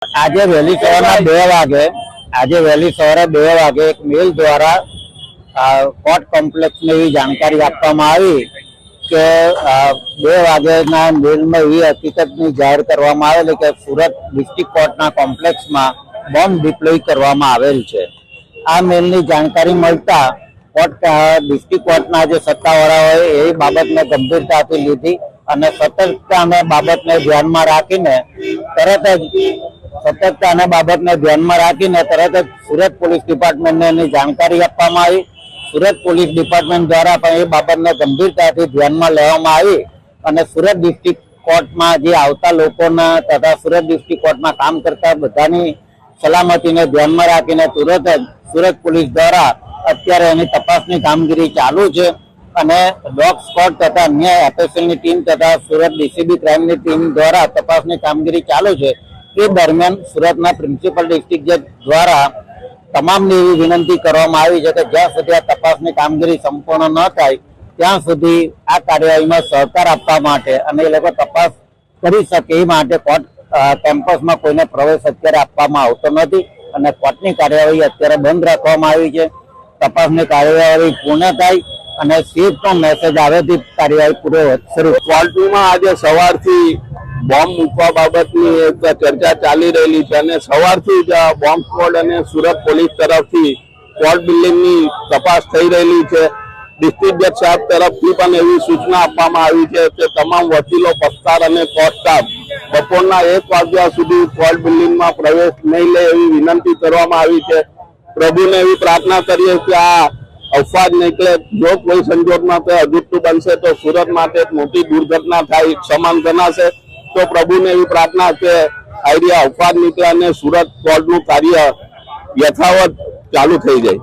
આજે વહેલી સવારે 2 વાગે એક મેલ દ્વારા કોર્ટ કોમ્પ્લેક્સને એવી જાણકારી આપવામાં આવી કે 2 વાગ્યાના મેલમાં એવી હકીકતની જાહેર કરવામાં આવેલી કે સુરત ડિસ્ટ્રિક્ટ કોર્ટના કોમ્પ્લેક્સમાં બોમ્બ ડિપ્લોય કરવામાં આવેલ છે। આ મેલની જાણકારી મળતા ડિસ્ટ્રિક્ટ કોર્ટના જે સત્તાવાળાઓએ એ બાબતને ગંભીરતાથી લીધી અને સતર્કતાને બાબતને ધ્યાનમાં રાખીને તરત જ સુરત પોલીસ ડિપાર્ટમેન્ટને એની જાણકારી આપવામાં આવી। સુરત પોલીસ ડિપાર્ટમેન્ટ દ્વારા પણ એ બાબતને ગંભીરતાથી ધ્યાનમાં લેવામાં આવી અને સુરત ડિસ્ટ્રિક્ટ કોર્ટમાં જે આવતા લોકોના તથા સુરત ડિસ્ટ્રિક્ટ કોર્ટમાં કામ કરતા બધાની સલામતીને ધ્યાનમાં રાખીને તુરંત જ સુરત પોલીસ દ્વારા અત્યારે એની તપાસની કામગીરી ચાલુ છે અને ડોગ સ્ક્વોડ તથા અન્ય એફએસએલની ટીમ તથા સુરત ડીસીબી ક્રાઇમની ટીમ દ્વારા તપાસની કામગીરી ચાલુ છે। એ દરમિયાન સુરતના પ્રિન્સિપલ ડિસ્ટ્રિક્ટ જજ દ્વારા તમામને એવી વિનંતી કરવામાં આવી છે કે જ્યાં સુધી આ તપાસની કામગીરી સંપૂર્ણ ન થાય ત્યાં સુધી આ કાર્યવાહીમાં સહકાર આપવા માટે અને એ લોકો તપાસ કરી શકે એ માટે કોર્ટ કેમ્પસમાં કોઈને પ્રવેશ અત્યારે આપવામાં આવતો નથી અને કોર્ટની કાર્યવાહી અત્યારે બંધ રાખવામાં આવી છે। તપાસની કાર્યવાહી પૂર્ણ થાય અને સીધનો મેસેજ આવેથી કાર્યવાહી શરૂ। કોર્ટમાં આજે સવારથી બોમ્બ મૂકવા બાબતની એક ચર્ચા ચાલી રહેલી છે અને સવારથી જ બોમ્બ સ્ક્વોડ અને સુરત પોલીસ તરફથી કોર્ટ બિલ્ડિંગની તપાસ થઈ રહેલી છે। ડિસ્ટ્રિક્ટ જજ સાહેબ તરફથી પણ એવી સૂચના આપવામાં આવી છે કે તમામ વકીલો, પક્ષકાર અને કોર્ટ સ્ટાફ બપોરના 1 વાગ્યા સુધી કોર્ટ બિલ્ડિંગમાં પ્રવેશ નહીં લે એવી વિનંતી કરવામાં આવી છે। પ્રભુને એવી પ્રાર્થના કરીએ કે આ અફવા નીકળે, જો કોઈ સંજોગમાં તે અજુગતું બનશે તો સુરત માટે એક મોટી દુર્ઘટના થાય સમાન ગણાશે। તો પ્રભુને એવી પ્રાર્થના કે આઈડિયા અફવા નીકળે અને સુરત કોર્ટનું કાર્ય યથાવત ચાલુ થઈ જાય।